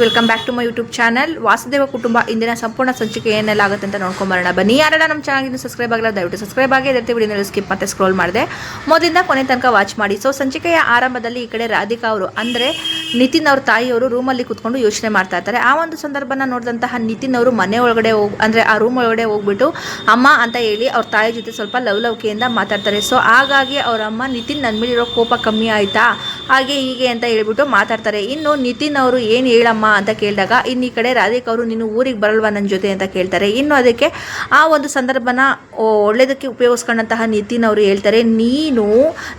Welcome back to my YouTube channel Vasudeva Kutumba ಇಂದಿನ ಸಂಪೂರ್ಣ ಸಂಚಿಕೆ ಏನೆಲ್ಲ ಆಗುತ್ತೆ ಅಂತ ನೋಡ್ಕೊಂಬರೋಣ ಬನ್ನಿ. ಯಾರೆಲ್ಲ ನಮ್ಮ ಚಾನಲ್ಗೆ ಸಬ್ಸ್ಕ್ರೈಬ್ ಆಗಲ್ಲ ದಯವಿಟ್ಟು ಸಬ್ಸ್ಕ್ರೈಬ್ ಆಗಿ ಇರುತ್ತೆ. ವಿಡಿಯೋನಲ್ಲಿ ಸ್ಕಿಪ್ ಮತ್ತೆ ಸ್ಕ್ರೋಲ್ ಮಾಡಿದೆ ಮೊದಲಿಂದ ಕೊನೆ ತನಕ ವಾಚ್ ಮಾಡಿ. ಸೊ ಸಂಚಿಕೆಯ ಆರಂಭದಲ್ಲಿ ಈ ಕಡೆ ರಾಧಿಕಾ ಅವರು ಅಂದರೆ ನಿತಿನ್ ಅವ್ರ ತಾಯಿಯವರು ರೂಮಲ್ಲಿ ಕೂತ್ಕೊಂಡು ಯೋಚನೆ ಮಾಡ್ತಾ ಇರ್ತಾರೆ. ಆ ಒಂದು ಸಂದರ್ಭನ ನೋಡಿದಂತಹ ನಿತಿನ್ ಅವರು ಮನೆ ಒಳಗಡೆ ಅಂದರೆ ಆ ರೂಮ್ ಒಳಗಡೆ ಹೋಗ್ಬಿಟ್ಟು ಅಮ್ಮ ಅಂತ ಹೇಳಿ ಅವ್ರ ತಾಯಿ ಜೊತೆ ಸ್ವಲ್ಪ ಲವಲವಿಕೆಯಿಂದ ಮಾತಾಡ್ತಾರೆ. ಸೊ ಹಾಗಾಗಿ ಅವ್ರ ಅಮ್ಮ ನಿತಿನ್ ನನ್ನ ಮೇಲಿರೋ ಕೋಪ ಕಮ್ಮಿ ಆಯಿತಾ ಹಾಗೆ ಹೀಗೆ ಅಂತ ಹೇಳ್ಬಿಟ್ಟು ಮಾತಾಡ್ತಾರೆ. ಇನ್ನು ನಿತಿನ್ ಅವರು ಏನು ಹೇಳಮ್ಮ ಅಂತ ಕೇಳಿದಾಗ ಇನ್ನು ಈ ಕಡೆ ರಾಧಿಕಾ ಅವರು ನೀನು ಊರಿಗೆ ಬರಲ್ವಾ ನನ್ನ ಜೊತೆ ಅಂತ ಕೇಳ್ತಾರೆ. ಇನ್ನು ಅದಕ್ಕೆ ಆ ಒಂದು ಸಂದರ್ಭನ ಒಳ್ಳೆಯದಕ್ಕೆ ಉಪಯೋಗಿಸ್ಕೊಂಡಂತಹ ನಿತಿನ್ ಅವರು ಹೇಳ್ತಾರೆ, ನೀನು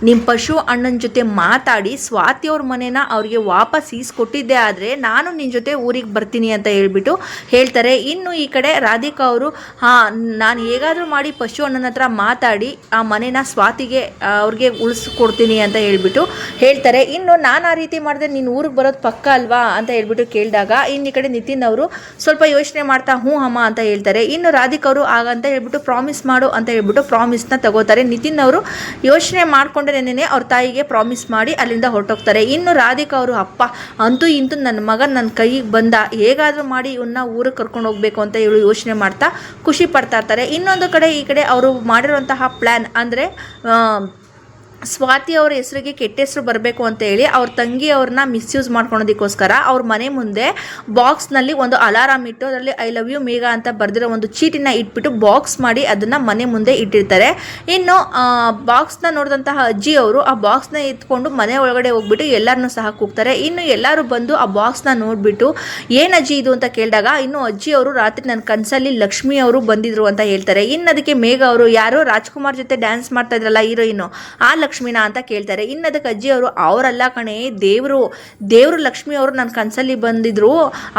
ನಿಮ್ಮ ಪಶು ಅಣ್ಣನ ಜೊತೆ ಮಾತಾಡಿ ಸ್ವಾತಿ ಅವ್ರ ಮನೇನ ಅವ್ರಿಗೆ ವಾಪಸ್ ಈಸ್ಕೊಟ್ಟಿದ್ದೆ ಆದರೆ ನಾನು ನಿನ್ನ ಜೊತೆ ಊರಿಗೆ ಬರ್ತೀನಿ ಅಂತ ಹೇಳ್ಬಿಟ್ಟು ಹೇಳ್ತಾರೆ. ಇನ್ನು ಈ ಕಡೆ ರಾಧಿಕಾ ಅವರು ನಾನು ಹೇಗಾದರೂ ಮಾಡಿ ಪಶು ಅಣ್ಣನ ಹತ್ರ ಮಾತಾಡಿ ಆ ಮನೇನ ಸ್ವಾತಿಗೆ ಅವ್ರಿಗೆ ಉಳಿಸ್ಕೊಡ್ತೀನಿ ಅಂತ ಹೇಳ್ಬಿಟ್ಟು ಹೇಳ್ತಾರೆ. ಇನ್ನು ನಾನು ಆ ರೀತಿ ಮಾಡಿದ್ರೆ ನೀನು ಊರಿಗೆ ಬರೋದು ಪಕ್ಕ ಅಲ್ವಾ ಅಂತ ಹೇಳ್ಬಿಟ್ಟು ಕೇಳಿದಾಗ ಇನ್ನು ಈ ಕಡೆ ನಿತಿನ್ ಅವರು ಸ್ವಲ್ಪ ಯೋಚನೆ ಮಾಡ್ತಾ ಹ್ಞೂ ಅಮ್ಮ ಅಂತ ಹೇಳ್ತಾರೆ. ಇನ್ನು ರಾಧಿಕಾ ಅವರು ಅಂತ ಹೇಳ್ಬಿಟ್ಟು ಪ್ರಾಮಿಸ್ ಮಾಡು ಅಂತ ಹೇಳ್ಬಿಟ್ಟು ಪ್ರಾಮಿಸ್ನ ತಗೋತಾರೆ. ನಿತಿನ್ ಅವರು ಯೋಚನೆ ಮಾಡ್ಕೊಂಡ್ರೇನೆ ಅವ್ರ ತಾಯಿಗೆ ಪ್ರಾಮಿಸ್ ಮಾಡಿ ಅಲ್ಲಿಂದ ಹೊರಟೋಗ್ತಾರೆ. ಇನ್ನು ರಾಧಿಕಾ ಅವರು ಅಪ್ಪ ಅಂತೂ ಇಂತೂ ನನ್ನ ಮಗ ನನ್ನ ಕೈಗೆ ಬಂದ, ಹೇಗಾದರೂ ಮಾಡಿ ಇವನ್ನ ಊರಿಗೆ ಕರ್ಕೊಂಡು ಹೋಗ್ಬೇಕು ಅಂತ ಹೇಳಿ ಯೋಚನೆ ಮಾಡ್ತಾ ಖುಷಿ ಪಡ್ತಾ ಇರ್ತಾರೆ. ಇನ್ನೊಂದು ಕಡೆ ಈ ಕಡೆ ಅವರು ಮಾಡಿರುವಂತಹ ಪ್ಲ್ಯಾನ್ ಅಂದರೆ ಸ್ವಾತಿ ಅವರ ಹೆಸರಿಗೆ ಕೆಟ್ಟ ಹೆಸರು ಬರಬೇಕು ಅಂತ ಹೇಳಿ ಅವ್ರ ತಂಗಿ ಅವ್ರನ್ನ ಮಿಸ್ಯೂಸ್ ಮಾಡ್ಕೊಳೋದಕ್ಕೋಸ್ಕರ ಅವ್ರ ಮನೆ ಮುಂದೆ ಬಾಕ್ಸ್ನಲ್ಲಿ ಒಂದು ಅಲಾರಾಮ್ ಇಟ್ಟು ಅದರಲ್ಲಿ ಐ ಲವ್ ಯು ಮೇಘ ಅಂತ ಬರೆದಿರೋ ಒಂದು ಚೀಟಿನ ಇಟ್ಬಿಟ್ಟು ಬಾಕ್ಸ್ ಮಾಡಿ ಅದನ್ನು ಮನೆ ಮುಂದೆ ಇಟ್ಟಿರ್ತಾರೆ. ಇನ್ನು ಬಾಕ್ಸ್ನ ನೋಡಿದಂತಹ ಅಜ್ಜಿ ಅವರು ಆ ಬಾಕ್ಸ್ನ ಎತ್ಕೊಂಡು ಮನೆ ಒಳಗಡೆ ಹೋಗ್ಬಿಟ್ಟು ಎಲ್ಲರನ್ನೂ ಸಹ ಕೂಗ್ತಾರೆ. ಇನ್ನು ಎಲ್ಲರೂ ಬಂದು ಆ ಬಾಕ್ಸ್ನ ನೋಡಿಬಿಟ್ಟು ಏನು ಅಜ್ಜಿ ಇದು ಅಂತ ಕೇಳಿದಾಗ ಇನ್ನು ಅಜ್ಜಿ ಅವರು ರಾತ್ರಿ ನನ್ನ ಕನಸಲ್ಲಿ ಲಕ್ಷ್ಮಿ ಅವರು ಬಂದಿದ್ರು ಅಂತ ಹೇಳ್ತಾರೆ. ಇನ್ನು ಅದಕ್ಕೆ ಮೇಘ ಅವರು ಯಾರೋ ರಾಜ್ಕುಮಾರ್ ಜೊತೆ ಡ್ಯಾನ್ಸ್ ಮಾಡ್ತಾ ಇದ್ರಲ್ಲ ಹೀರೋಯಿನು ಆ ಲಕ್ಷ್ಮಿನ ಅಂತ ಕೇಳ್ತಾರೆ. ಇನ್ನು ಅದಕ್ಕೆ ಅಜ್ಜಿ ಅವರು ಅವರಲ್ಲ ಕಣೆ ದೇವರು ಲಕ್ಷ್ಮಿ ಅವರು ನನ್ನ ಕನಸಲ್ಲಿ ಬಂದಿದ್ರು,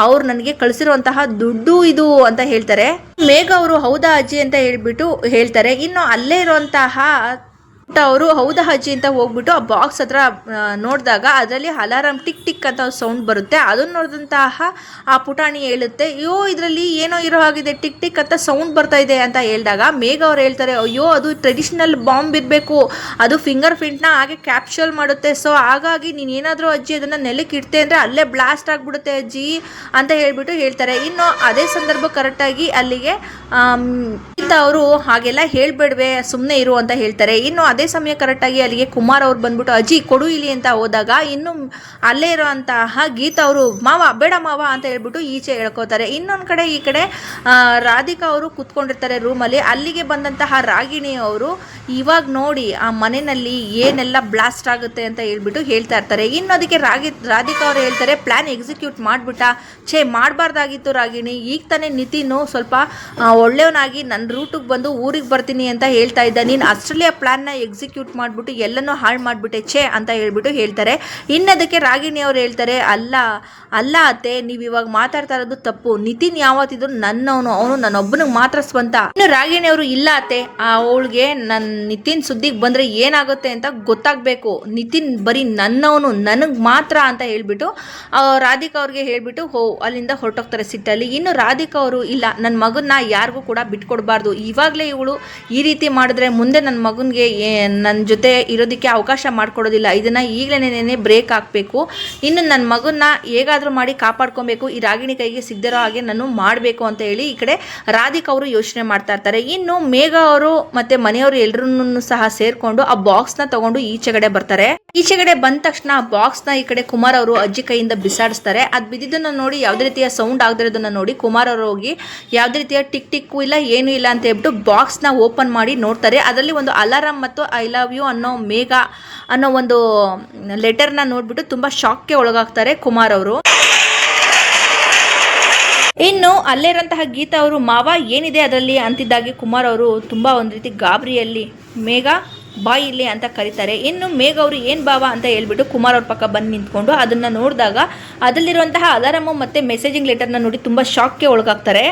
ಅವ್ರು ನನಗೆ ಕಳಿಸಿರುವಂತಹ ದುಡ್ಡು ಇದು ಅಂತ ಹೇಳ್ತಾರೆ. ಮೇಘ ಅವರು ಹೌದಾ ಅಜ್ಜಿ ಅಂತ ಹೇಳ್ಬಿಟ್ಟು ಹೇಳ್ತಾರೆ. ಇನ್ನು ಅಲ್ಲೇ ಇರುವಂತಹ ಅವರು ಹೌದಾ ಅಜ್ಜಿ ಅಂತ ಹೋಗ್ಬಿಟ್ಟು ಆ ಬಾಕ್ಸ್ ಹತ್ರ ನೋಡಿದಾಗ ಅದರಲ್ಲಿ ಅಲಾರಾಮ್ ಟಿಕ್ ಟಿಕ್ ಅಂತ ಸೌಂಡ್ ಬರುತ್ತೆ. ಅದನ್ನು ನೋಡಿದಂತಹ ಆ ಪುಟಾಣಿ ಹೇಳುತ್ತೆ, ಅಯ್ಯೋ ಇದರಲ್ಲಿ ಏನೋ ಇರೋ ಹಾಗಿದೆ, ಟಿಕ್ ಟಿಕ್ ಅಂತ ಸೌಂಡ್ ಬರ್ತಾ ಇದೆ ಅಂತ ಹೇಳಿದಾಗ ಮೇಘ ಅವ್ರು ಹೇಳ್ತಾರೆ, ಅಯ್ಯೋ ಅದು ಟ್ರೆಡಿಷನಲ್ ಬಾಂಬ್ ಇರಬೇಕು, ಅದು ಫಿಂಗರ್ ಪ್ರಿಂಟ್ನ ಹಾಗೆ ಕ್ಯಾಪ್ಚರ್ ಮಾಡುತ್ತೆ. ಸೊ ಹಾಗಾಗಿ ನೀನು ಏನಾದರೂ ಅಜ್ಜಿ ಅದನ್ನು ನೆಲಕ್ಕೆ ಇಡ್ತೆ ಅಂದರೆ ಅಲ್ಲೇ ಬ್ಲಾಸ್ಟ್ ಆಗಿಬಿಡುತ್ತೆ ಅಜ್ಜಿ ಅಂತ ಹೇಳ್ಬಿಟ್ಟು ಹೇಳ್ತಾರೆ. ಇನ್ನು ಅದೇ ಸಂದರ್ಭ ಕರೆಕ್ಟಾಗಿ ಅಲ್ಲಿಗೆ ಅವರು ಹಾಗೆಲ್ಲ ಹೇಳ್ಬೇಡ್ವೆ ಸುಮ್ಮನೆ ಇರು ಅಂತ ಹೇಳ್ತಾರೆ. ಇನ್ನು ಅದೇ ಸಮಯ ಕರೆಕ್ಟಾಗಿ ಅಲ್ಲಿಗೆ ಕುಮಾರ್ ಅವ್ರು ಬಂದ್ಬಿಟ್ಟು ಅಜ್ಜಿ ಕೊಡು ಇಲ್ಲಿ ಅಂತ ಹೋದಾಗ ಇನ್ನು ಅಲ್ಲೇ ಇರೋಂತಹ ಗೀತಾ ಅವರು ಮಾವ ಬೇಡ ಮಾವ ಅಂತ ಹೇಳ್ಬಿಟ್ಟು ಈಚೆ ಹೇಳ್ಕೋತಾರೆ. ಇನ್ನೊಂದು ಕಡೆ ಈ ಕಡೆ ರಾಧಿಕಾ ಅವರು ಕೂತ್ಕೊಂಡಿರ್ತಾರೆ ರೂಮಲ್ಲಿ. ಅಲ್ಲಿಗೆ ಬಂದಂತಹ ರಾಗಿಣಿ ಅವರು ಇವಾಗ ನೋಡಿ ಆ ಮನೆಯಲ್ಲಿ ಏನೆಲ್ಲ ಬ್ಲಾಸ್ಟ್ ಆಗುತ್ತೆ ಅಂತ ಹೇಳ್ಬಿಟ್ಟು ಹೇಳ್ತಾ ಇರ್ತಾರೆ. ಇನ್ನು ಅದಕ್ಕೆ ರಾಧಿಕಾ ಅವರು ಹೇಳ್ತಾರೆ, ಪ್ಲ್ಯಾನ್ ಎಕ್ಸಿಕ್ಯೂಟ್ ಮಾಡಿಬಿಟ್ಟ, ಮಾಡಬಾರ್ದಾಗಿತ್ತು ರಾಗಿಣಿ, ಈಗ ತಾನೇ ನಿತಿನ್ ಸ್ವಲ್ಪ ಒಳ್ಳೆಯವನಾಗಿ ನನ್ನ ರೂಟಿಗೆ ಬಂದು ಊರಿಗೆ ಬರ್ತೀನಿ ಅಂತ ಹೇಳ್ತಾ ಇದ್ದ, ನೀನು ಅಷ್ಟರಲ್ಲಿ ಆ ಪ್ಲ್ಯಾನ್ನ ಎಕ್ಸಿಕ್ಯೂಟ್ ಮಾಡಿಬಿಟ್ಟು ಎಲ್ಲನೂ ಹಾಳು ಮಾಡಿಬಿಟ್ಟೆ ಅಂತ ಹೇಳ್ಬಿಟ್ಟು ಹೇಳ್ತಾರೆ. ಇನ್ನದಕ್ಕೆ ರಾಗಿಣಿ ಅವ್ರು ಹೇಳ್ತಾರೆ, ಅಲ್ಲ ಅತ್ತೆ ನೀವು ಇವಾಗ ಮಾತಾಡ್ತಾ ಇರೋದು ತಪ್ಪು, ನಿತಿನ್ ಯಾವತ್ತಿದ್ರು ಅವನು ನನ್ನೊಬ್ಬನಿಗೆ ಮಾತ್ರ ಸ್ವಂತ. ಇನ್ನು ರಾಗಿಣಿ ಅವರು ಇಲ್ಲ ಅತ್ತೆ, ಅವಳಿಗೆ ನನ್ನ ನಿತಿನ್ ಸುದ್ದಿಗೆ ಬಂದರೆ ಏನಾಗುತ್ತೆ ಅಂತ ಗೊತ್ತಾಗಬೇಕು, ನಿತಿನ್ ಬರೀ ನನ್ನವನು ನನಗೆ ಮಾತ್ರ ಅಂತ ಹೇಳ್ಬಿಟ್ಟು ರಾಧಿಕಾ ಅವ್ರಿಗೆ ಹೇಳ್ಬಿಟ್ಟು ಅಲ್ಲಿಂದ ಹೊರಟೋಗ್ತಾರೆ ಸಿಟ್ಟಲ್ಲಿ. ಇನ್ನು ರಾಧಿಕಾ ಅವರು ಇಲ್ಲ ನನ್ನ ಮಗನ್ನ ಯಾರಿಗೂ ಕೂಡ ಬಿಟ್ಕೊಡ್ಬಾರ್ದು, ಇವಾಗಲೇ ಇವಳು ಈ ರೀತಿ ಮಾಡಿದ್ರೆ ಮುಂದೆ ನನ್ನ ಮಗನಿಗೆ ನನ್ನ ಜೊತೆ ಇರೋದಕ್ಕೆ ಅವಕಾಶ ಮಾಡಿಕೊಡೋದಿಲ್ಲ, ಇದನ್ನು ಈಗಲೇ ಬ್ರೇಕ್ ಹಾಕಬೇಕು, ಇನ್ನು ನನ್ನ ಮಗನ್ನ ಹೇಗಾದರೂ ಮಾಡಿ ಕಾಪಾಡ್ಕೊಬೇಕು, ಈ ರಾಗಿಣಿ ಕೈಗೆ ಸಿಗದಿರೋ ಹಾಗೆ ನಾನು ಮಾಡಬೇಕು ಅಂತ ಹೇಳಿ ಈ ಕಡೆ ರಾಧಿಕಾ ಅವರು ಯೋಚನೆ ಮಾಡ್ತಾ ಇರ್ತಾರೆ. ಇನ್ನು ಮೇಘ ಅವರು ಮತ್ತು ಮನೆಯವರು ಎಲ್ಲರನ್ನೂ ಸಹ ಸೇರಿಕೊಂಡು ಆ ಬಾಕ್ಸ್ನ ತಗೊಂಡು ಈಚೆಗಡೆ ಬರ್ತಾರೆ. ಈಚೆಗಡೆ ಬಂದ ತಕ್ಷಣ ಆ ಬಾಕ್ಸ್ನ ಈ ಕಡೆ ಕುಮಾರ್ ಅವರು ಅಜ್ಜಿ ಕೈಯಿಂದ ಬಿಸಾಡಿಸ್ತಾರೆ. ಅದು ಬಿದ್ದಿದ್ದನ್ನು ನೋಡಿ ಯಾವುದೇ ರೀತಿಯ ಸೌಂಡ್ ಆಗದಿರೋದನ್ನು ನೋಡಿ ಕುಮಾರ್ ಅವರು ಹೋಗಿ ಯಾವುದೇ ರೀತಿಯ ಟಿಕ್ ಟಿಕ್ಕು ಇಲ್ಲ ಏನೂ ಇಲ್ಲ ಅಂತ ಹೇಳ್ಬಿಟ್ಟು ಬಾಕ್ಸ್ನ ಓಪನ್ ಮಾಡಿ ನೋಡ್ತಾರೆ. ಅದರಲ್ಲಿ ಒಂದು ಅಲಾರಾಮ್ ಮತ್ತು ಐ ಲವ್ ಯು ಅನ್ನೋ ಮೇಘ ಅನ್ನೋ ಒಂದು ಲೆಟರ್ನ ನೋಡ್ಬಿಟ್ಟು ತುಂಬ ಶಾಕ್ಗೆ ಒಳಗಾಗ್ತಾರೆ ಕುಮಾರ್ ಅವರು. ಇನ್ನು ಅಲ್ಲಿರೋಂತಹ ಗೀತಾ ಅವರು ಮಾವ ಏನಿದೆ ಅದರಲ್ಲಿ ಅಂತಿದ್ದಾಗೆ ಕುಮಾರ್ ಅವರು ತುಂಬ ಒಂದು ರೀತಿ ಗಾಬರಿಯಲ್ಲಿ ಮೇಘ ಬಾಯ್ ಇಲ್ಲಿ ಅಂತ ಕರೀತಾರೆ. ಇನ್ನು ಮೇಘ ಅವರು ಏನು ಬಾವ ಅಂತ ಹೇಳ್ಬಿಟ್ಟು ಕುಮಾರ್ ಅವ್ರ ಪಕ್ಕ ಬಂದು ನಿಂತ್ಕೊಂಡು ಅದನ್ನು ನೋಡಿದಾಗ ಅದರಲ್ಲಿರುವಂತಹ ಅಲಾರಾಮು ಮತ್ತು ಮೆಸೇಜಿಂಗ್ ಲೆಟರ್ನ ನೋಡಿ ತುಂಬ ಶಾಕ್ಗೆ ಒಳಗಾಗ್ತಾರೆ.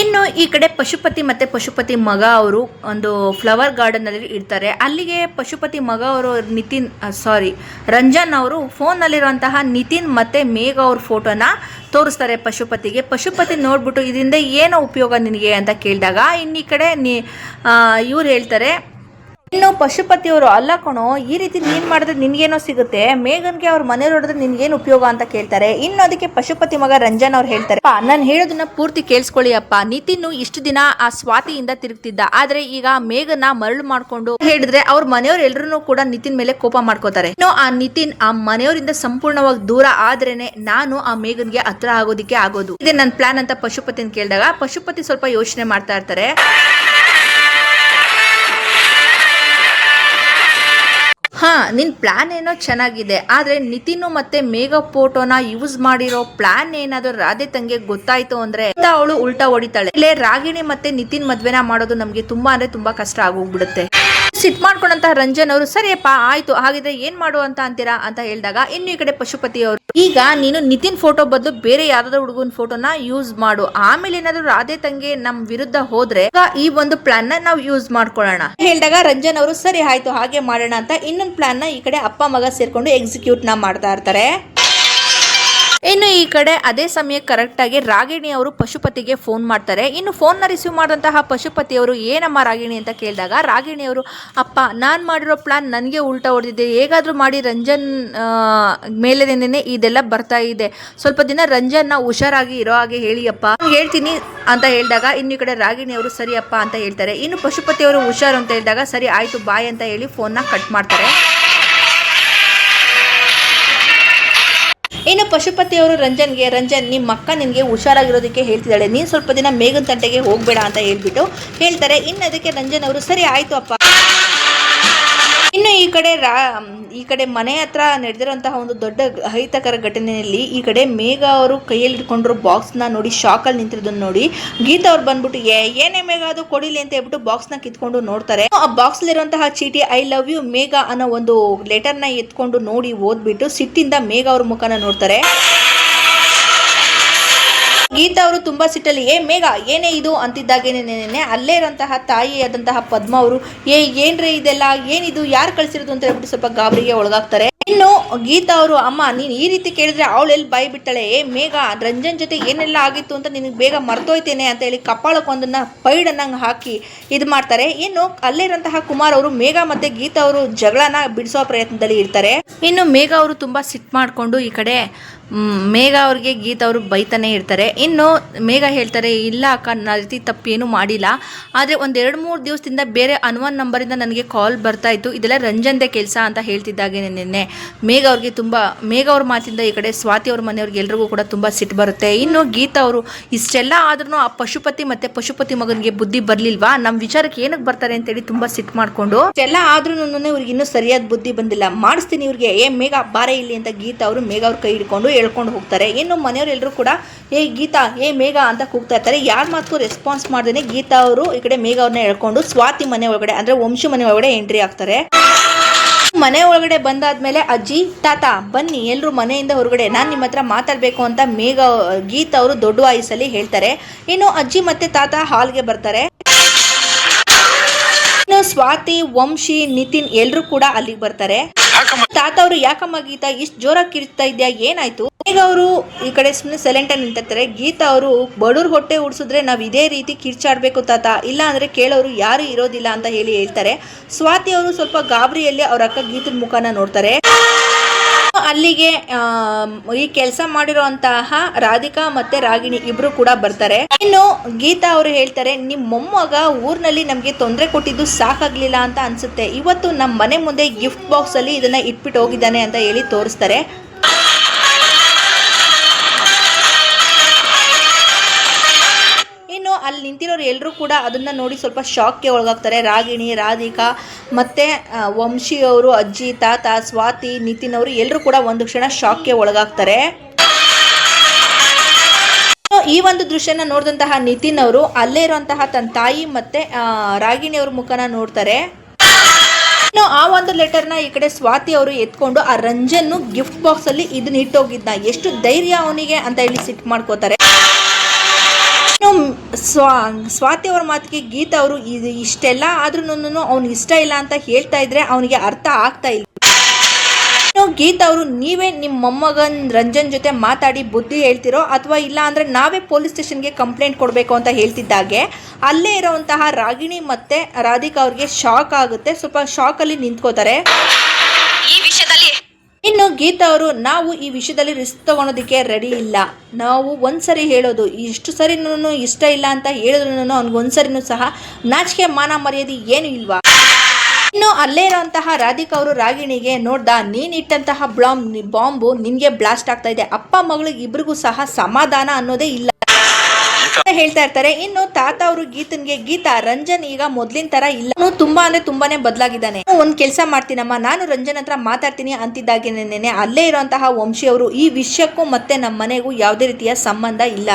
ಇನ್ನು ಈ ಕಡೆ ಪಶುಪತಿ ಮತ್ತು ಪಶುಪತಿ ಮಗ ಅವರು ಒಂದು ಫ್ಲವರ್ ಗಾರ್ಡನ್ನಲ್ಲಿ ಇರ್ತಾರೆ. ಅಲ್ಲಿಗೆ ಪಶುಪತಿ ಮಗ ಅವರು ರಂಜನ್ ಅವರು ಫೋನ್ನಲ್ಲಿರುವಂತಹ ನಿತಿನ್ ಮತ್ತು ಮೇಘ ಅವ್ರ ಫೋಟೋನ ತೋರಿಸ್ತಾರೆ ಪಶುಪತಿಗೆ. ಪಶುಪತಿ ನೋಡ್ಬಿಟ್ಟು ಇದರಿಂದ ಏನೋ ಉಪಯೋಗ ನಿನಗೆ ಅಂತ ಕೇಳಿದಾಗ ಇನ್ನು ಈ ಕಡೆ ಇವ್ರು ಹೇಳ್ತಾರೆ, ಇನ್ನು ಪಶುಪತಿಯವರು ಅಲ್ಲ ಕಣೋ, ಈ ರೀತಿ ನೀನ್ ಮಾಡಿದ್ರೆ ನಿನ್ಗೇನೋ ಸಿಗುತ್ತೆ, ಮೇಘನ್ಗೆ ಅವ್ರ ಮನೆಯವ್ರು ಹೊಡೆದ್ರೆ ನಿನ್ಗೇನು ಉಪಯೋಗ ಅಂತ ಕೇಳ್ತಾರೆ. ಇನ್ನು ಅದಕ್ಕೆ ಪಶುಪತಿ ಮಗ ರಂಜನ್ ಅವ್ರು ಹೇಳ್ತಾರೆ, ನಾನು ಹೇಳೋದನ್ನ ಪೂರ್ತಿ ಕೇಳಿಸ್ಕೊಳ್ಳಿ ಅಪ್ಪ. ನಿತಿನ್ ಇಷ್ಟು ದಿನ ಆ ಸ್ವಾತಿಯಿಂದ ತಿರುಗ್ತಿದ್ದ, ಆದ್ರೆ ಈಗ ಮೇಘನ ಮರಳು ಮಾಡ್ಕೊಂಡು ಹೇಳಿದ್ರೆ ಅವ್ರ ಮನೆಯವ್ರು ಎಲ್ರು ಕೂಡ ನಿತಿನ್ ಮೇಲೆ ಕೋಪ ಮಾಡ್ಕೋತಾರೆ. ಇನ್ನು ಆ ನಿತಿನ್ ಆ ಮನೆಯವರಿಂದ ಸಂಪೂರ್ಣವಾಗಿ ದೂರ ಆದ್ರೇನೆ ನಾನು ಆ ಮೇಘನ್ಗೆ ಹತ್ರ ಆಗೋದಿಕ್ಕೆ ಆಗೋದು. ಇದೇ ನನ್ನ ಪ್ಲಾನ್ ಅಂತ ಪಶುಪತಿನ ಕೇಳಿದಾಗ ಪಶುಪತಿ ಸ್ವಲ್ಪ ಯೋಚನೆ ಮಾಡ್ತಾ ಇರ್ತಾರೆ. ಹಾ, ನಿನ್ ಪ್ಲಾನ್ ಏನೋ ಚೆನ್ನಾಗಿದೆ, ಆದ್ರೆ ನಿತಿನ್ ಮತ್ತೆ ಮೇಘ ಫೋಟೋನ ಯೂಸ್ ಮಾಡಿರೋ ಪ್ಲಾನ್ ಏನಾದ್ರು ರಾಧೆ ತಂಗೆ ಗೊತ್ತಾಯ್ತು ಅಂದ್ರೆ ಅವಳು ಉಲ್ಟಾ ಹೊಡಿತಾಳೆ. ಇಲ್ಲೇ ರಾಗಿಣಿ ಮತ್ತೆ ನಿತಿನ್ ಮದ್ವೆನ ಮಾಡೋದು ನಮ್ಗೆ ತುಂಬಾ ಅಂದ್ರೆ ತುಂಬಾ ಕಷ್ಟ ಆಗೋಗ್ಬಿಡುತ್ತೆ. ಸಿಟ್ ಮಾಡ್ಕೊಂಡಂತ ರಂಜನ್ ಅವರು ಸರಿಯಪ್ಪ ಆಯ್ತು, ಹಾಗಿದ್ರೆ ಏನ್ ಮಾಡು ಅಂತ ಅಂತೀರಾ ಅಂತ ಹೇಳಿದಾಗ ಇನ್ನು ಈ ಕಡೆ ಪಶುಪತಿ ಅವರು, ಈಗ ನೀನು ನಿತಿನ್ ಫೋಟೋ ಬದಲು ಬೇರೆ ಯಾವ್ದಾದ್ರು ಹುಡುಗನ ಫೋಟೋನ ಯೂಸ್ ಮಾಡು, ಆಮೇಲೆ ಏನಾದ್ರು ರಾಧೆ ತಂಗೆ ನಮ್ ವಿರುದ್ಧ ಹೋದ್ರೆ ಈ ಒಂದು ಪ್ಲಾನ್ ನ ನಾವು ಯೂಸ್ ಮಾಡ್ಕೊಳ್ಳೋಣ ಹೇಳಿದಾಗ ರಂಜನ್ ಅವರು ಸರಿ ಆಯ್ತು ಹಾಗೆ ಮಾಡೋಣ ಅಂತ ಇನ್ನೊಂದು ಪ್ಲಾನ್ ನ ಈ ಕಡೆ ಅಪ್ಪ ಮಗ ಸೇರ್ಕೊಂಡು ಎಕ್ಸಿಕ್ಯೂಟ್ ನ ಮಾಡ್ತಾ ಇರ್ತಾರೆ. ಇನ್ನು ಈ ಕಡೆ ಅದೇ ಸಮಯ ಕರೆಕ್ಟ್ ಆಗಿ ರಾಗಿಣಿ ಅವರು ಪಶುಪತಿಗೆ ಫೋನ್ ಮಾಡ್ತಾರೆ. ಇನ್ನು ಫೋನ್ ನ ರಿಸೀವ್ ಮಾಡಿದಂತಹ ಪಶುಪತಿ ಅವರು ಏನಮ್ಮ ರಾಗಿಣಿ ಅಂತ ಕೇಳಿದಾಗ ರಾಗಿಣಿ ಅವರು, ಅಪ್ಪ ನಾನ್ ಮಾಡಿರೋ ಪ್ಲಾನ್ ನನಗೆ ಉಲ್ಟಾ ಹೊಡೆದಿದೆ, ಹೇಗಾದ್ರೂ ಮಾಡಿ ರಂಜನ್ ಮೇಲೆನೆ ಇದೆಲ್ಲ ಬರ್ತಾ ಇದೆ, ಸ್ವಲ್ಪ ದಿನ ರಂಜನ್ ನ ಹುಷಾರಾಗಿ ಇರೋ ಹಾಗೆ ಹೇಳಿ ಅಪ್ಪ, ಹೇಳ್ತೀನಿ ಅಂತ ಹೇಳಿದಾಗ ಇನ್ನು ಈ ಕಡೆ ರಾಗಿಣಿ ಅವರು ಸರಿ ಅಪ್ಪ ಅಂತ ಹೇಳ್ತಾರೆ. ಇನ್ನು ಪಶುಪತಿ ಅವರು ಹುಷಾರು ಅಂತ ಹೇಳಿದಾಗ ಸರಿ ಆಯ್ತು ಬಾಯ್ ಅಂತ ಹೇಳಿ ಫೋನ್ ನ ಕಟ್ ಮಾಡ್ತಾರೆ. ಇನ್ನು ಪಶುಪತಿ ಅವರು ರಂಜನ್ಗೆ, ರಂಜನ್ ನಿಮ್ಮ ಅಕ್ಕ ನಿನಗೆ ಹುಷಾರಾಗಿರೋದಕ್ಕೆ ಹೇಳ್ತಿದ್ದಾಳೆ, ನೀನು ಸ್ವಲ್ಪ ದಿನ ಮೇಘನ್ ತಂಟೆಗೆ ಹೋಗ್ಬೇಡ ಅಂತ ಹೇಳ್ಬಿಟ್ಟು ಹೇಳ್ತಾರೆ. ಇನ್ನು ಅದಕ್ಕೆ ರಂಜನ್ ಅವರು ಸರಿ ಆಯ್ತು ಅಪ್ಪ. ಇನ್ನು ಈ ಕಡೆ ಮನೆ ಹತ್ರ ನಡೆದಿರುವಂತಹ ಒಂದು ದೊಡ್ಡ ಅಹಿತಕರ ಘಟನೆಯಲ್ಲಿ ಈ ಕಡೆ ಮೇಘ ಅವರು ಕೈಯಲ್ಲಿ ಇಟ್ಕೊಂಡಿರೋ ಬಾಕ್ಸ್ ನ ನೋಡಿ ಶಾಕ್ ಅಲ್ಲಿ ನಿಂತಿರೋದನ್ನ ನೋಡಿ ಗೀತಾ ಅವ್ರು ಬಂದ್ಬಿಟ್ಟು ಏನೇ ಮೇಘ ಅದು ಕೊಡಿಲಿ ಅಂತ ಹೇಳ್ಬಿಟ್ಟು ಬಾಕ್ಸ್ ನ ಕಿತ್ಕೊಂಡು ನೋಡ್ತಾರೆ. ಆ ಬಾಕ್ಸ್ ಇರುವಂತಹ ಚೀಟಿ ಐ ಲವ್ ಯು ಮೇಘ ಅನ್ನೋ ಒಂದು ಲೆಟರ್ ನ ಎತ್ಕೊಂಡು ನೋಡಿ ಓದ್ಬಿಟ್ಟು ಸಿಟ್ಟಿಂದ ಮೇಘ ಅವ್ರ ಮುಖನ ನೋಡ್ತಾರೆ. ಗೀತಾ ಅವರು ತುಂಬಾ ಸಿಟ್ಟಲ್ಲಿ ಮೇಘ ಏನೇ ಇದು ಅಂತಿದ್ದಾಗೇನೆ ಅಲ್ಲೇ ಇರುವಂತಹ ತಾಯಿಯಾದಂತಹ ಪದ್ಮ ಅವರು ಏನ್ರಿ ಇದೆಲ್ಲ, ಏನಿದು, ಯಾರು ಕಳ್ಸಿರೋದು ಅಂತ ಹೇಳ್ಬಿಟ್ಟು ಸ್ವಲ್ಪ ಗಾಬರಿಗೆ ಒಳಗಾಗ್ತಾರೆ. ಇನ್ನು ಗೀತಾ ಅವರು, ಅಮ್ಮ ನೀನ್ ಈ ರೀತಿ ಕೇಳಿದ್ರೆ ಅವಳು ಎಲ್ಲಿ ಬಾಯಿ ಬಿಟ್ಟಾಳೆ, ಮೇಘ ರಂಜನ್ ಜೊತೆ ಏನೆಲ್ಲ ಆಗಿತ್ತು ಅಂತ ನಿನಗೆ ಬೇಗ ಮರ್ತೋಯ್ತೇನೆ ಅಂತ ಹೇಳಿ ಕಪಾಳಕ್ಕೆ ಒಂದನ್ನ ಪೈಡನ್ನಂಗೆ ಹಾಕಿ ಇದು ಮಾಡ್ತಾರೆ. ಇನ್ನು ಅಲ್ಲೇ ಇರುವಂತಹ ಕುಮಾರ್ ಅವರು ಮೇಘ ಮತ್ತೆ ಗೀತಾ ಅವರು ಜಗಳನ ಬಿಡಿಸೋ ಪ್ರಯತ್ನದಲ್ಲಿ ಇರ್ತಾರೆ. ಇನ್ನು ಮೇಘ ಅವರು ತುಂಬಾ ಸಿಟ್ ಮಾಡ್ಕೊಂಡು ಈ ಕಡೆ ಮೇಘ ಅವ್ರಿಗೆ ಗೀತಾ ಅವರು ಬೈತಾನೆ ಇರ್ತಾರೆ. ಇನ್ನು ಮೇಘ ಹೇಳ್ತಾರೆ, ಇಲ್ಲ ಅಕ್ಕ ನಾ ರೀತಿ ತಪ್ಪೇನು ಮಾಡಿಲ್ಲ, ಆದರೆ ಒಂದು 2-3 ದಿವಸದಿಂದ ಬೇರೆ ಅನ್ವನ್ ನಂಬರಿಂದ ನನಗೆ ಕಾಲ್ ಬರ್ತಾ ಇತ್ತು, ಇದೆಲ್ಲ ರಂಜನ್ದೇ ಕೆಲಸ ಅಂತ ಹೇಳ್ತಿದ್ದಾಗೆ ನಿನ್ನೆ ಮೇಘ ಅವ್ರ ಮಾತಿಂದ ಈ ಕಡೆ ಸ್ವಾತಿ ಅವ್ರ ಮನೆಯವ್ರಿಗೆ ಎಲ್ರಿಗೂ ಕೂಡ ತುಂಬ ಸಿಟ್ಟು ಬರುತ್ತೆ. ಇನ್ನು ಗೀತಾ ಅವರು ಇಷ್ಟೆಲ್ಲ ಆದ್ರೂ ಆ ಪಶುಪತಿ ಮತ್ತೆ ಪಶುಪತಿ ಮಗನಿಗೆ ಬುದ್ಧಿ ಬರ್ಲಿಲ್ವಾ, ನಮ್ಮ ವಿಚಾರಕ್ಕೆ ಏನಕ್ಕೆ ಬರ್ತಾರೆ ಅಂತೇಳಿ ತುಂಬ ಸಿಟ್ಟು ಮಾಡ್ಕೊಂಡು ಇಷ್ಟೆಲ್ಲ ಆದ್ರೂ ಇವ್ರಿಗೆ ಇನ್ನೂ ಸರಿಯಾದ ಬುದ್ಧಿ ಬಂದಿಲ್ಲ, ಮಾಡಿಸ್ತೀನಿ ಇವ್ರಿಗೆ, ಮೇಘ ಬಾರೆ ಇಲ್ಲಿ ಅಂತ ಗೀತಾ ಅವರು ಮೇಘ ಅವ್ರ ಕೈ ಹಿಡ್ಕೊಂಡು ಹೇಳ್ಕೊಂಡು ಹೋಗ್ತಾರೆ. ಇನ್ನು ಮನೆಯವರೆಲ್ಲರೂ ಕೂಡ ಗೀತಾ ಮೇಘ ಅಂತ ಕೂಗ್ತಾ ಇರ್ತಾರೆ. ಯಾರ ಮಾತು ರೆಸ್ಪಾನ್ಸ್ ಮಾಡ್ದೇನೆ ಗೀತಾ ಅವರು ಈ ಕಡೆ ಮೇಘ ಅವ್ರನ್ನ ಹೇಳ್ಕೊಂಡು ಸ್ವಾತಿ ಮನೆ ಒಳಗಡೆ ಅಂದ್ರೆ ವಂಶಿ ಮನೆ ಒಳಗಡೆ ಎಂಟ್ರಿ ಆಗ್ತಾರೆ. ಮನೆ ಒಳಗಡೆ ಬಂದಾದ್ಮೇಲೆ ಅಜ್ಜಿ ತಾತ ಬನ್ನಿ ಎಲ್ರು ಮನೆಯಿಂದ ಹೊರಗಡೆ, ನಾನು ನಿಮ್ಮ ಹತ್ರ ಮಾತಾಡ್ಬೇಕು ಅಂತ ಗೀತಾ ಅವರು ದೊಡ್ಡ ವಾಯ್ಸಲ್ಲಿ ಹೇಳ್ತಾರೆ. ಇನ್ನು ಅಜ್ಜಿ ಮತ್ತೆ ತಾತ ಹಾಲ್ಗೆ ಬರ್ತಾರೆ. ಇನ್ನು ಸ್ವಾತಿ, ವಂಶಿ, ನಿತಿನ್ ಎಲ್ರು ಕೂಡ ಅಲ್ಲಿಗೆ ಬರ್ತಾರೆ. ತಾತ ಅವರು, ಯಾಕಮ್ಮ ಗೀತಾ ಇಷ್ಟು ಜೋರಾಗಿ ಕಿರ್ತಾ ಇದ್ಯಾ, ಏನಾಯ್ತು? ಈಗ ಅವರು ಈ ಕಡೆ ಸುಮ್ಮನೆ ಸೈಲೆಂಟ್ ಆಗಿ ನಿಂತಿರ್ತಾರೆ. ಗೀತಾ ಅವರು, ಬಡವ್ರ ಹೊಟ್ಟೆ ಉಡ್ಸಿದ್ರೆ ನಾವ್ ಇದೇ ರೀತಿ ಕಿರ್ಚಾಡ್ಬೇಕು ತಾತ, ಇಲ್ಲ ಅಂದ್ರೆ ಕೇಳೋರು ಯಾರು ಇರೋದಿಲ್ಲ ಅಂತ ಹೇಳ್ತಾರೆ. ಸ್ವಾತಿ ಅವರು ಸ್ವಲ್ಪ ಗಾಬರಿಯಲ್ಲಿ ಅವ್ರ ಅಕ್ಕ ಗೀತದ ಮುಖನ ನೋಡ್ತಾರೆ. ಅಲ್ಲಿಗೆ ಈ ಕೆಲಸ ಮಾಡಿರುವಂತಹ ರಾಧಿಕಾ ಮತ್ತೆ ರಾಗಿಣಿ ಇಬ್ರು ಕೂಡ ಬರ್ತಾರೆ. ಇನ್ನು ಗೀತಾ ಅವರು ಹೇಳ್ತಾರೆ, ನಿಮ್ ಮೊಮ್ಮಗ ಊರ್ನಲ್ಲಿ ನಮ್ಗೆ ತೊಂದರೆ ಕೊಟ್ಟಿದ್ದು ಸಾಕಾಗ್ಲಿಲ್ಲ ಅಂತ ಅನ್ಸುತ್ತೆ, ಇವತ್ತು ನಮ್ಮ ಮನೆ ಮುಂದೆ ಗಿಫ್ಟ್ ಬಾಕ್ಸ್ ಅಲ್ಲಿ ಇದನ್ನ ಇಟ್ಬಿಟ್ಟು ಹೋಗಿದ್ದಾನೆ ಅಂತ ಹೇಳಿ ತೋರಿಸ್ತಾರೆ. ಅಲ್ಲಿ ನಿಂತಿರೋರು ಎಲ್ಲರೂ ಕೂಡ ಅದನ್ನ ನೋಡಿ ಸ್ವಲ್ಪ ಶಾಕ್ಗೆ ಒಳಗಾಗ್ತಾರೆ. ರಾಗಿಣಿ, ರಾಧಿಕಾ ಮತ್ತೆ ವಂಶಿ ಅವರು, ಅಜ್ಜಿ, ತಾತ, ಸ್ವಾತಿ, ನಿತಿನ್ ಅವರು ಎಲ್ಲರೂ ಕೂಡ ಒಂದು ಕ್ಷಣ ಶಾಕ್ಗೆ ಒಳಗಾಗ್ತಾರೆ. ಈ ಒಂದು ದೃಶ್ಯನ ನೋಡಿದಂತಹ ನಿತಿನ್ ಅವರು ಅಲ್ಲೇ ಇರುವಂತಹ ತನ್ನ ತಾಯಿ ಮತ್ತೆ ರಾಗಿಣಿ ಅವ್ರ ಮುಖನ ನೋಡ್ತಾರೆ. ಇನ್ನು ಆ ಒಂದು ಲೆಟರ್ನ ಈ ಕಡೆ ಸ್ವಾತಿ ಅವರು ಎತ್ಕೊಂಡು ಆ ರಂಜನ್ ಗಿಫ್ಟ್ ಬಾಕ್ಸ್ ಅಲ್ಲಿ ಇದನ್ನ ಇಟ್ಟೋಗಿದ್ದ, ಎಷ್ಟು ಧೈರ್ಯ ಅವನಿಗೆ ಅಂತ ಹೇಳಿ ಸಿಟ್ ಮಾಡ್ಕೋತಾರೆ. ಸ್ವಾತಿ ಅವ್ರ ಮಾತಿಗೆ ಗೀತಾ ಅವರು ಇಷ್ಟೆಲ್ಲ ಆದ್ರೂ ಅವ್ನಿಗೆ ಇಷ್ಟ ಇಲ್ಲ ಅಂತ ಹೇಳ್ತಾ ಇದ್ರೆ ಅವನಿಗೆ ಅರ್ಥ ಆಗ್ತಾ ಇಲ್ಲ. ಗೀತಾ ಅವರು ನೀವೇ ನಿಮ್ಮ ಮೊಮ್ಮಗನ್ ರಂಜನ್ ಜೊತೆ ಮಾತಾಡಿ ಬುದ್ಧಿ ಹೇಳ್ತಿರೋ ಅಥವಾ ಇಲ್ಲ ಅಂದ್ರೆ ನಾವೇ ಪೊಲೀಸ್ ಸ್ಟೇಷನ್ಗೆ ಕಂಪ್ಲೇಂಟ್ ಕೊಡಬೇಕು ಅಂತ ಹೇಳ್ತಿದ್ದಾಗೆ ಅಲ್ಲೇ ಇರುವಂತಹ ರಾಗಿಣಿ ಮತ್ತೆ ರಾಧಿಕಾ ಅವ್ರಿಗೆ ಶಾಕ್ ಆಗುತ್ತೆ. ಸ್ವಲ್ಪ ಶಾಕ್ ಅಲ್ಲಿ ನಿಂತ್ಕೋತಾರೆ. ಈ ವಿಷಯದಲ್ಲಿ ಇನ್ನು ಗೀತಾ ಅವರು ನಾವು ಈ ವಿಷಯದಲ್ಲಿ ರಿಸ್ಕ್ ತಗೊಳೋದಕ್ಕೆ ರೆಡಿ ಇಲ್ಲ. ನಾವು ಒಂದ್ಸರಿ ಹೇಳೋದು ಇಷ್ಟು ಸರಿನೂ ಇಷ್ಟ ಇಲ್ಲ ಅಂತ ಹೇಳಿದ್ರು ಅವ್ನಿಗೊಂದ್ಸರಿನೂ ಸಹ ನಾಚಿಕೆ ಮಾನ ಮರ್ಯಾದೆ ಏನು ಇಲ್ವಾ. ಇನ್ನು ಅಲ್ಲೇ ಇರುವಂತಹ ರಾಧಿಕಾ ಅವರು ರಾಗಿಣಿಗೆ ನೋಡ್ದ ನೀನ್ ಇಟ್ಟಂತಹ ಬಾಂಬು ನಿನ್ಗೆ ಬ್ಲಾಸ್ಟ್ ಆಗ್ತಾ ಇದೆ, ಅಪ್ಪ ಮಗಳಿಗೆ ಇಬ್ರಿಗೂ ಸಹ ಸಮಾಧಾನ ಅನ್ನೋದೇ ಇಲ್ಲ ಹೇಳ್ತಾ ಇರ್ತಾರೆ. ಇನ್ನು ತಾತ ಅವರು ಗೀತನ್ಗೆ ಗೀತಾ ರಂಜನ್ ಈಗ ಮೊದ್ಲಿನ ತರ ಇಲ್ಲ, ತುಂಬಾ ಅಂದ್ರೆ ತುಂಬಾನೇ ಬದಲಾಗಿದ್ದಾನೆ, ಒಂದ್ ಕೆಲಸ ಮಾಡ್ತೀನಮ್ಮ ನಾನು ರಂಜನ್ ಹತ್ರ ಮಾತಾಡ್ತೀನಿ ಅಂತಿದ್ದಾಗೇನೆ ಅಲ್ಲೇ ಇರುವಂತಹ ವಂಶಿ ಅವರು ಈ ವಿಷಯಕ್ಕೂ ಮತ್ತೆ ನಮ್ಮ ಮನೆಗೂ ಯಾವುದೇ ರೀತಿಯ ಸಂಬಂಧ ಇಲ್ಲ,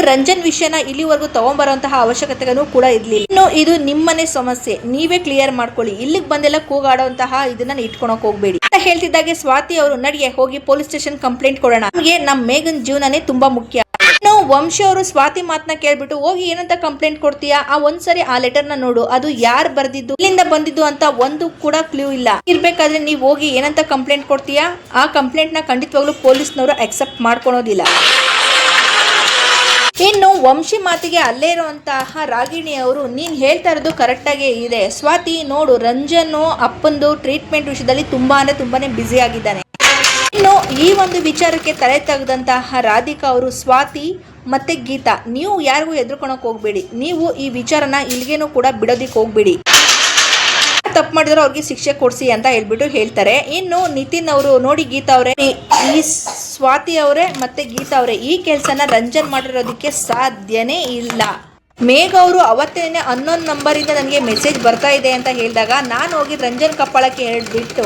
ರಂಜನ್ ವಿಷಯನ ಇಲ್ಲಿವರೆಗೂ ತಗೊಂಡ್ಬರುವಂತಹ ಅವಶ್ಯಕತೆಗೂ ಕೂಡ ಇರ್ಲಿಲ್ಲ, ಇನ್ನು ಇದು ನಿಮ್ಮನೆ ಸಮಸ್ಯೆ ನೀವೇ ಕ್ಲಿಯರ್ ಮಾಡ್ಕೊಳ್ಳಿ, ಇಲ್ಲಿಗೆ ಬಂದೆಲ್ಲ ಕೂಗಾಡುವಂತಹ ಇದನ್ನ ಇಟ್ಕೊಳಕ್ ಹೋಗ್ಬೇಡಿ ಅಂತ ಹೇಳ್ತಿದ್ದಾಗೆ ಸ್ವಾತಿ ಅವರು ನಡಿಗೆ ಹೋಗಿ ಪೊಲೀಸ್ ಸ್ಟೇಷನ್ ಕಂಪ್ಲೇಂಟ್ ಕೊಡೋಣ, ನಮಗೆ ನಮ್ಮ ಮೇಘನ್ ಜೀವನನೇ ತುಂಬಾ ಮುಖ್ಯ. ಇನ್ನು ವಂಶಿ ಅವರು ಸ್ವಾತಿ ಮಾತನ್ನ ಕೇಳ್ಬಿಟ್ಟು ಹೋಗಿ ಏನಂತ ಕಂಪ್ಲೇಂಟ್ ಕೊಡ್ತೀಯಾ, ಆ ಒಂದ್ಸರಿ ಆ ಲೆಟರ್ ನ ನೋಡು, ಅದು ಯಾರು ಬರ್ದಿದ್ದು ಇಲ್ಲಿಂದ ಬಂದಿದ್ದು ಅಂತ ಒಂದು ಕೂಡ ಕ್ಲೂ ಇಲ್ಲ, ಇರ್ಬೇಕಾದ್ರೆ ನೀವು ಹೋಗಿ ಏನಂತ ಕಂಪ್ಲೇಂಟ್ ಕೊಡ್ತೀಯಾ, ಆ ಕಂಪ್ಲೇಂಟ್ ನ ಖಂಡಿತವಾಗ್ಲೂ ಪೊಲೀಸ್ನವರು ಅಕ್ಸೆಪ್ಟ್ ಮಾಡ್ಕೊಳೋದಿಲ್ಲ. ಇನ್ನು ವಂಶಿ ಮಾತಿಗೆ ಅಲ್ಲೇ ಇರುವಂತಹ ರಾಗಿಣಿ ಅವರು ನೀನ್ ಹೇಳ್ತಾ ಇರೋದು ಕರೆಕ್ಟ್ ಆಗೇ ಇದೆ ಸ್ವಾತಿ, ನೋಡು ರಂಜನ್ ಅಪ್ಪಂದು ಟ್ರೀಟ್ಮೆಂಟ್ ವಿಷಯದಲ್ಲಿ ತುಂಬಾನೇ ಬ್ಯುಸಿ ಆಗಿದ್ದಾನೆ. ಇನ್ನು ಈ ಒಂದು ವಿಚಾರಕ್ಕೆ ತಲೆ ತೆಗೆದಂತಹ ರಾಧಿಕಾ ಅವರು ಸ್ವಾತಿ ಮತ್ತೆ ಗೀತಾ ನೀವು ಯಾರಿಗೂ ಹೆದರ್ಕೊಳಕ್ ಹೋಗ್ಬೇಡಿ, ನೀವು ಈ ವಿಚಾರನ ಇಲ್ಲಿಗೇನು ಕೂಡ ಬಿಡೋದಿಕ್ ಹೋಗ್ಬೇಡಿ, ತಪ್ಪು ಮಾಡಿದ್ರು ಅವ್ರಿಗೆ ಶಿಕ್ಷೆ ಕೊಡ್ಸಿ ಅಂತ ಹೇಳ್ಬಿಟ್ಟು ಹೇಳ್ತಾರೆ. ಇನ್ನು ನಿತಿನ್ ಅವರು ನೋಡಿ ಗೀತಾ ಅವರೇ ಈ ಸ್ವಾತಿ ಅವರೇ ಮತ್ತೆ ಗೀತಾ ಅವರೇ ಈ ಕೆಲಸನ ರಂಜನ್ ಮಾಡಿರೋದಕ್ಕೆ ಸಾಧ್ಯನೇ ಇಲ್ಲ. ಮೇಘ ಅವರು ಅವತ್ತೇನೆ 11 ನಂಬರಿಂದ ನನಗೆ ಮೆಸೇಜ್ ಬರ್ತಾ ಇದೆ ಅಂತ ಹೇಳಿದಾಗ ನಾನು ಹೋಗಿ ರಂಜನ್ ಕಪ್ಪಳಕ್ಕೆ ಹೇಳ್ಬಿಟ್ಟು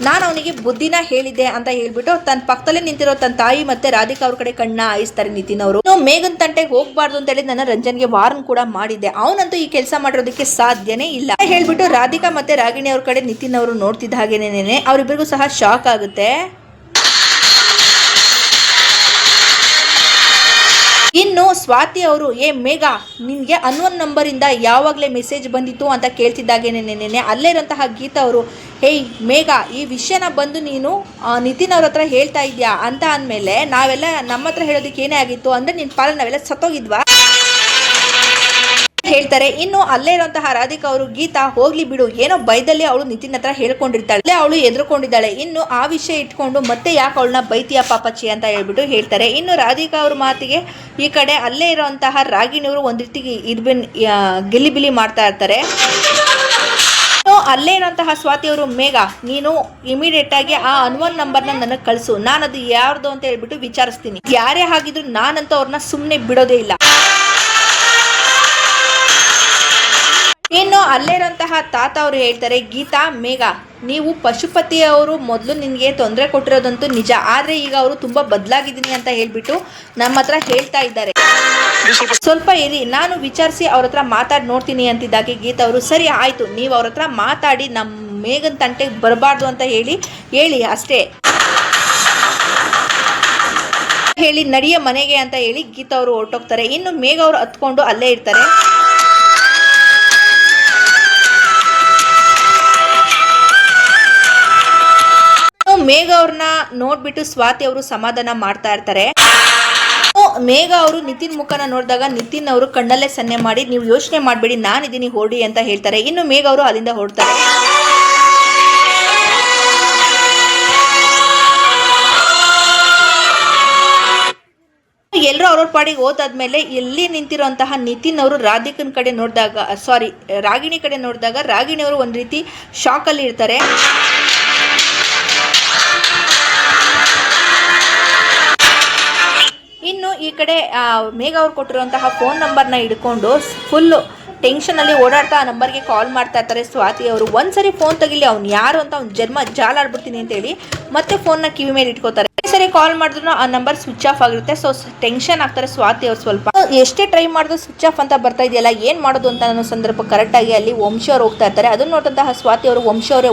ನಾನು ಅವನಿಗೆ ಬುದ್ಧಿನ ಹೇಳಿದ್ದೆ ಅಂತ ಹೇಳ್ಬಿಟ್ಟು ತನ್ನ ಪಕ್ಕದಲ್ಲೇ ನಿಂತಿರೋ ತನ್ನ ತಾಯಿ ಮತ್ತೆ ರಾಧಿಕಾ ಅವ್ರ ಕಡೆ ಕಣ್ಣ ಹಾಯಿಸ್ತಾರೆ ನಿತಿನ್ ಅವರು. ಮೇಘನ್ ತಂಟೆಗೆ ಹೋಗ್ಬಾರ್ದು ಅಂತ ಹೇಳಿ ನಾನು ರಂಜನ್ಗೆ ವಾರ್ನ್ ಕೂಡ ಮಾಡಿದ್ದೆ, ಅವನಂತೂ ಈ ಕೆಲಸ ಮಾಡಿರೋದಕ್ಕೆ ಸಾಧ್ಯನೇ ಇಲ್ಲ ಹೇಳ್ಬಿಟ್ಟು ರಾಧಿಕಾ ಮತ್ತೆ ರಾಗಿಣಿ ಅವ್ರ ಕಡೆ ನಿತಿನ್ ಅವರು ನೋಡ್ತಿದ್ದ ಹಾಗೇನೇನೆ ಅವರಿಬ್ಬರಿಗೂ ಸಹ ಶಾಕ್ ಆಗುತ್ತೆ. ಇನ್ನು ಸ್ವಾತಿ ಅವರು ಮೇಘ ನಿನ್ಗೆ 11 ನಂಬರಿಂದ ಯಾವಾಗಲೇ ಮೆಸೇಜ್ ಬಂದಿತ್ತು ಅಂತ ಕೇಳ್ತಿದ್ದಾಗೇನೆ ಅಲ್ಲೇ ಇರುವಂತಹ ಗೀತಾ ಅವರು ಹೇಯ್ ಮೇಘ ಈ ವಿಷಯನ ಬಂದು ನೀನು ನಿತಿನ್ ಅವ್ರ ಹತ್ರ ಹೇಳ್ತಾ ಇದ್ಯಾ ಅಂತ ಅಂದಮೇಲೆ ನಾವೆಲ್ಲ ನಮ್ಮ ಹತ್ರ ಹೇಳೋದಕ್ಕೆ ಏನೇ ಆಗಿತ್ತು ಅಂದ್ರೆ ನಿನ್ನ ಪಾಲ ನಾವೆಲ್ಲ ಸತ್ತೋಗಿದ್ವಾ ಹೇಳ್ತಾರೆ. ಇನ್ನು ಅಲ್ಲೇ ಇರುವಂತಹ ರಾಧಿಕಾ ಅವರು ಗೀತಾ ಹೋಗ್ಲಿ ಬಿಡು ಏನೋ ಬೈದಲ್ಲಿ ಅವಳು ನಿತಿನ್ ಹತ್ರ ಹೇಳ್ಕೊಂಡಿರ್ತಾಳೆ, ಅವಳು ಎದುರುಕೊಂಡಿದ್ದಾಳೆ, ಇನ್ನು ಆ ವಿಷಯ ಇಟ್ಕೊಂಡು ಮತ್ತೆ ಯಾಕೆ ಅವಳನ್ನ ಬೈತೀಯ ಪಾಪಚ್ಚಿ ಅಂತ ಹೇಳ್ಬಿಟ್ಟು ಹೇಳ್ತಾರೆ. ಇನ್ನು ರಾಧಿಕಾ ಅವ್ರ ಮಾತಿಗೆ ಈ ಕಡೆ ಅಲ್ಲೇ ಇರುವಂತಹ ರಾಗಿಣಿಯವರು ಒಂದ್ ರೀತಿ ಗಿಲಿಬಿಲಿ ಮಾಡ್ತಾ ಇರ್ತಾರೆ. ಅಲ್ಲೇ ಇರುವಂತಹ ಸ್ವಾತಿ ಅವರು ಮೇಘ ನೀನು ಇಮಿಡಿಯೇಟ್ ಆಗಿ ಆ 11 ನಂಬರ್ನ ನನಗೆ ಕಳಿಸು, ನಾನು ಅದು ಯಾರ್ದು ಅಂತ ಹೇಳ್ಬಿಟ್ಟು ವಿಚಾರಿಸ್ತೀನಿ, ಯಾರೇ ಆಗಿದ್ರು ನಾನಂತೂ ಅವ್ರನ್ನ ಸುಮ್ಮನೆ ಬಿಡೋದೇ ಇಲ್ಲ. ಇನ್ನು ಅಲ್ಲೇ ಇರುವಂತಹ ತಾತ ಅವರು ಹೇಳ್ತಾರೆ ಗೀತಾ ಮೇಘ ನೀವು ಪಶುಪತಿ ಅವರು ಮೊದಲು ನಿನಗೆ ತೊಂದರೆ ಕೊಟ್ಟಿರೋದಂತೂ ನಿಜ, ಆದರೆ ಈಗ ಅವರು ತುಂಬ ಬದಲಾಗಿದ್ದೀನಿ ಅಂತ ಹೇಳ್ಬಿಟ್ಟು ನಮ್ಮ ಹತ್ರ ಹೇಳ್ತಾ ಇದ್ದಾರೆ, ಸ್ವಲ್ಪ ಇರಿ ನಾನು ವಿಚಾರಿಸಿ ಅವ್ರ ಹತ್ರ ಮಾತಾಡಿ ನೋಡ್ತೀನಿ ಅಂತಿದ್ದಾಗೆ ಗೀತಾ ಅವರು ಸರಿ ಆಯಿತು ನೀವು ಅವ್ರ ಹತ್ರ ಮಾತಾಡಿ ನಮ್ಮ ಮೇಘನ್ ತಂಟೆಗೆ ಬರಬಾರ್ದು ಅಂತ ಹೇಳಿ ಅಷ್ಟೇ ಹೇಳಿ ನಡಿಯ ಮನೆಗೆ ಅಂತ ಹೇಳಿ ಗೀತಾ ಅವರು ಹೊರಟೋಗ್ತಾರೆ. ಇನ್ನು ಮೇಘ ಅವರು ಹತ್ಕೊಂಡು ಅಲ್ಲೇ ಇರ್ತಾರೆ. ಮೇಘ ಅವ್ರನ್ನ ನೋಡ್ಬಿಟ್ಟು ಸ್ವಾತಿ ಅವರು ಸಮಾಧಾನ ಮಾಡ್ತಾ ಇರ್ತಾರೆ. ಮೇಘ ಅವರು ನಿತಿನ್ ಮುಖನ ನೋಡಿದಾಗ ನಿತಿನ್ ಅವರು ಕಣ್ಣಲ್ಲೇ ಸನ್ನೆ ಮಾಡಿ ನೀವು ಯೋಚನೆ ಮಾಡಬೇಡಿ ನಾನಿದ್ದೀನಿ ಹೊರಡಿ ಅಂತ ಹೇಳ್ತಾರೆ. ಇನ್ನು ಮೇಘ ಅವರು ಅಲ್ಲಿಂದ ಹೊರಡ್ತಾರೆ. ಎಲ್ಲರೂ ಅವ್ರವ್ರ ಪಾಡಿಗೆ ಓದಾದ್ಮೇಲೆ ಎಲ್ಲಿ ನಿಂತಿರುವಂತಹ ನಿತಿನ್ ಅವರು ರಾಧಿಕನ್ ಕಡೆ ನೋಡಿದಾಗ ರಾಗಿಣಿ ಕಡೆ ನೋಡಿದಾಗ ರಾಗಿಣಿ ಅವರು ಒಂದು ರೀತಿ ಶಾಕಲ್ಲಿ ಇರ್ತಾರೆ. ಇನ್ನು ಈ ಕಡೆ ಮೇಘ ಅವ್ರು ಕೊಟ್ಟಿರುವಂತಹ ಫೋನ್ ನಂಬರ್ನ ಹಿಡ್ಕೊಂಡು ಫುಲ್ಲು ಟೆನ್ಷನಲ್ಲಿ ಓಡಾಡ್ತಾ ಆ ನಂಬರ್ಗೆ ಕಾಲ್ ಮಾಡ್ತಾ ಇರ್ತಾರೆ ಸ್ವಾತಿ ಅವರು. ಒಂದ್ಸರಿ ಫೋನ್ ತೆಗಿಲಿ ಅವ್ನು ಯಾರು ಅಂತ ಅವ್ನು ಜನ್ಮ ಜಾಲಾಡ್ಬಿಡ್ತೀನಿ ಅಂತೇಳಿ ಮತ್ತೆ ಫೋನ್ನ ಕಿವಿ ಮೇಲೆ ಇಟ್ಕೋತಾರೆ. ಸರಿ ಕಾಲ್ ಮಾಡಿದ್ರು ಆ ನಂಬರ್ ಸ್ವಿಚ್ ಆಫ್ ಆಗಿರುತ್ತೆ. ಸೊ ಟೆನ್ಷನ್ ಆಗ್ತಾರೆ ಸ್ವಾತಿ ಅವ್ರು. ಸ್ವಲ್ಪ ಎಷ್ಟೇ ಟ್ರೈ ಮಾಡಿದ್ರು ಸ್ವಿಚ್ ಆಫ್ ಅಂತ ಬರ್ತಾ ಇದೆಯಲ್ಲ ಏನು ಮಾಡೋದು ಅಂತ ಅನ್ನೋ ಸಂದರ್ಭ ಕರೆಕ್ಟಾಗಿ ಅಲ್ಲಿ ವಂಶಿ ಅವ್ರು ಹೋಗ್ತಾ ಇರ್ತಾರೆ. ಅದನ್ನು ನೋಡಿದಂತಹ ಸ್ವಾತಿ ಅವರು ವಂಶಿ ಅವರೇ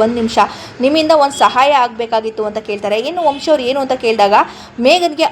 ಒಂದು ನಿಮಿಷ ನಿಮ್ಮಿಂದ ಒಂದು ಸಹಾಯ ಆಗಬೇಕಾಗಿತ್ತು ಅಂತ ಕೇಳ್ತಾರೆ. ಇನ್ನು ವಂಶಿ ಅವ್ರು ಏನು ಅಂತ ಕೇಳಿದಾಗ ಮೇಘನ್ಗೆ